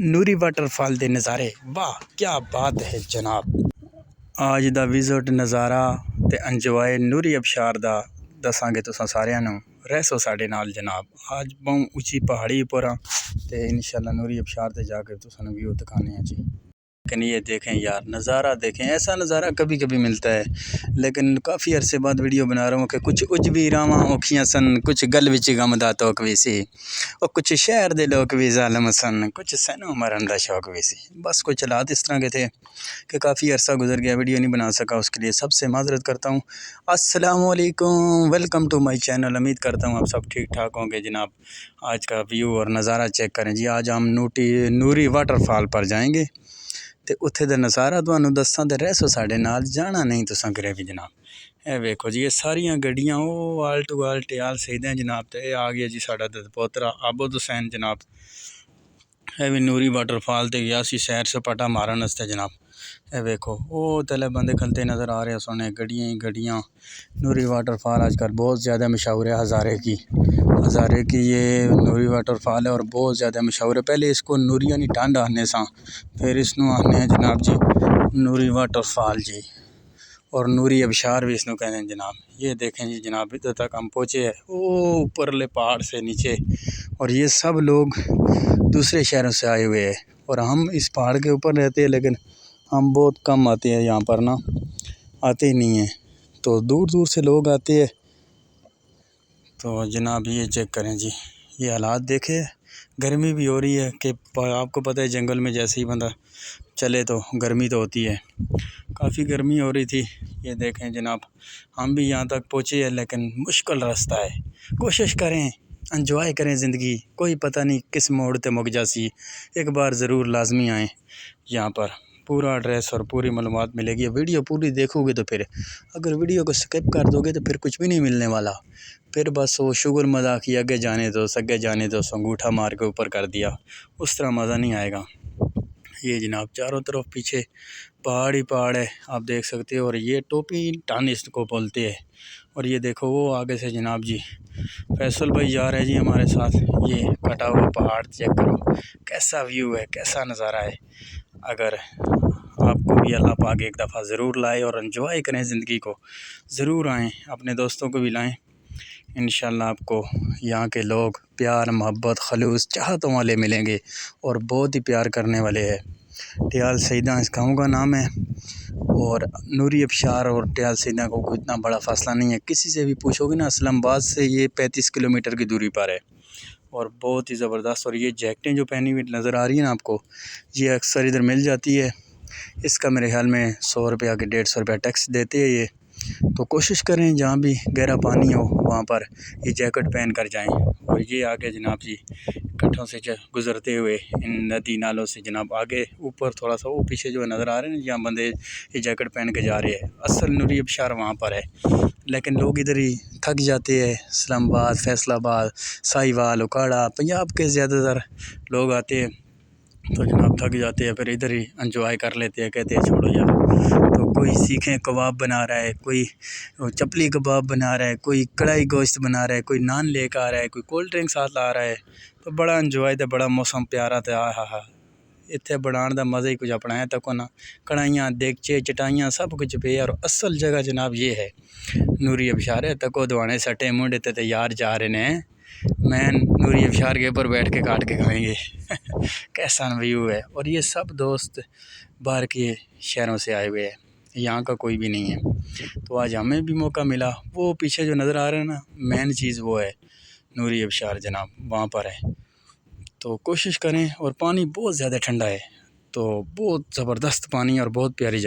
نوری water fall دے نظارے واہ کیا بات ہے جناب۔ آج دا وزٹ نظارہ تے انجوائے نوری ابشار دا دساں گے تساں ساریاں نوں، رہسو ساڈے نال جناب۔ آج بہوں اونچی پہاڑی پر ہاں تے انشاءاللہ نوری ابشار تے جا کے تساں نوں ویو دکھانے ہیں جی۔ لیکن یہ دیکھیں یار نظارہ دیکھیں، ایسا نظارہ کبھی کبھی ملتا ہے، لیکن کافی عرصے بعد ویڈیو بنا رہا ہوں کہ کچھ عجبی راواں اوکھیاں سن، کچھ گل وچ غم دا توک وی سی، اور کچھ شہر دے لوگ بھی ظالم سن، کچھ سینو مرن دا شوق بھی سی۔ بس کچھ حالات اس طرح کے تھے کہ کافی عرصہ گزر گیا، ویڈیو نہیں بنا سکا، اس کے لیے سب سے معذرت کرتا ہوں۔ السلام علیکم، ویلکم ٹو مائی چینل۔ امید کرتا ہوں آپ سب ٹھیک ٹھاک ہوں گے جناب۔ آج کا ویو اور نظارہ چیک کریں جی۔ آج ہم نوری واٹر فال پر جائیں گے تے اتھے دا نظارہ تانوں دساں تے رہسو ساڈے نال، جانا نہیں تساں کرے بھی جناب۔ اے ویکھو جی، یہ ساریاں گڈیاں او آل ٹو آل ٹیال سیدھے جناب، تے اے آ گیا جی ساڈا پوترا عابد حسین جناب۔ اے بھی نوری واٹر فال تے گیا سی سیر سپاٹا مارن واسطے جناب۔ اے ویکھو او تلے بندے کھلتے نظر آ رہے سونے، گڈیاں ہی گڈیاں۔ نوری واٹر فال آج کل بہت زیادہ مشہور ہے، ہزارے کی یہ نوری واٹر فال ہے اور بہت زیادہ مشہور ہے۔ پہلے اس کو نوریانی ٹانڈ آنے ساں، پھر اس نو آنے ہیں جناب جی نوری واٹر فال جی، اور نوری ابشار بھی اس نو کہتے ہیں جناب۔ یہ دیکھیں جی جناب، ادھر تک ہم پہنچے ہیں، او اوپرلے پہاڑ سے نیچے، اور یہ سب لوگ دوسرے شہروں سے آئے ہوئے ہیں، اور ہم اس پہاڑ کے اوپر رہتے ہیں لیکن ہم بہت کم آتے ہیں یہاں پر نا، آتے ہی نہیں ہیں، تو دور دور سے لوگ آتے ہیں۔ تو جناب یہ چیک کریں جی، یہ حالات دیکھے، گرمی بھی ہو رہی ہے کہ آپ کو پتہ ہے جنگل میں جیسے ہی بندہ چلے تو گرمی تو ہوتی ہے، کافی گرمی ہو رہی تھی۔ یہ دیکھیں جناب، ہم بھی یہاں تک پہنچے ہیں لیکن مشکل راستہ ہے۔ کوشش کریں، انجوائے کریں زندگی، کوئی پتہ نہیں کس موڑ تے مک جاسی۔ ایک بار ضرور لازمی آئیں یہاں پر، پورا ایڈریس اور پوری معلومات ملے گی۔ ویڈیو پوری دیکھو گے تو پھر، اگر ویڈیو کو سکپ کر دو گے تو پھر کچھ بھی نہیں ملنے والا، پھر بس وہ شگر مذاق ہی آگے جانے دو سگے جانے دو، انگوٹھا مار کے اوپر کر دیا، اس طرح مزہ نہیں آئے گا۔ یہ جناب چاروں طرف پیچھے پہاڑ ہی پہاڑ ہے، آپ دیکھ سکتے ہو، اور یہ ٹوپی ٹان اس کو بولتے ہیں۔ اور یہ دیکھو وہ آگے سے جناب جی فیصل بھائی جا رہے ہیں جی ہمارے ساتھ۔ یہ کٹا ہوا پہاڑ چیک کرو، کیسا ویو ہے، کیسا نظارہ ہے۔ اگر آپ کو بھی اللہ پاک ایک دفعہ ضرور لائے اور انجوائے کریں زندگی کو، ضرور آئیں، اپنے دوستوں کو بھی لائیں، انشاءاللہ آپ کو یہاں کے لوگ پیار محبت خلوص چاہتوں والے ملیں گے، اور بہت ہی پیار کرنے والے ہیں۔ ٹیال سیدہ اس گاؤں کا نام ہے، اور نوری ابشار اور ٹیال سیدہ کو کوئی اتنا بڑا فاصلہ نہیں ہے، کسی سے بھی پوچھو گے نا، اسلام آباد سے یہ 35 کلومیٹر کی دوری پر ہے، اور بہت ہی زبردست۔ اور یہ جیکٹیں جو پہنی ہوئی نظر آ رہی ہیں نا آپ کو، یہ اکثر ادھر مل جاتی ہے، اس کا میرے خیال میں 100 روپیہ کے 150 روپیہ ٹیکس دیتے ہیں یہ، تو کوشش کریں جہاں بھی گہرا پانی ہو وہاں پر یہ جیکٹ پہن کر جائیں۔ اور یہ آگے جناب جی کٹھوں سے گزرتے ہوئے ان ندی نالوں سے جناب آگے اوپر تھوڑا سا وہ پیچھے جو نظر آ رہے ہیں جہاں بندے یہ جیکٹ پہن کے جا رہے ہیں، اصل نوری ابشار وہاں پر ہے، لیکن لوگ ادھر ہی تھک جاتے ہیں۔ اسلام آباد، فیصل آباد، ساہیوال، اکاڑا، پنجاب کے زیادہ تر لوگ آتے ہیں تو جناب تھک جاتے ہیں، پھر ادھر ہی انجوائے کر لیتے ہیں، کہتے ہیں چھوڑو یار۔ تو کوئی سیخیں کباب بنا رہا ہے، کوئی چپلی کباب بنا رہا ہے، کوئی کڑھائی گوشت بنا رہا ہے، کوئی نان لے کے آ رہا ہے، کوئی کولڈ ڈرنک ساتھ لا رہا ہے، تو بڑا انجوائے تھا، بڑا موسم پیارا تھا۔ ہاں اتنے بڑھان دا مزہ ہی کچھ اپنا ہے تک نا، کڑھائیاں دیگچے چٹائیاں سب کچھ پہ، اور اصل جگہ جناب یہ ہے نوری ابشار ہے۔ تکو دوانے سٹے منڈے تے یار جا رہے ہیں، مین نوری ابشار کے اوپر بیٹھ کے کاٹ کے کھائیں گے۔ کیسا ویو ہے، اور یہ سب دوست باہر کے شہروں سے آئے ہوئے ہیں، یہاں کا کوئی بھی نہیں ہے، تو آج ہمیں بھی موقع ملا۔ وہ پیچھے جو نظر آ رہا ہے نا، مین چیز وہ ہے نوری ابشار جناب، وہاں پر ہے، تو کوشش کریں۔ اور پانی بہت زیادہ ٹھنڈا ہے، تو بہت زبردست پانی اور بہت پیاری جگہ۔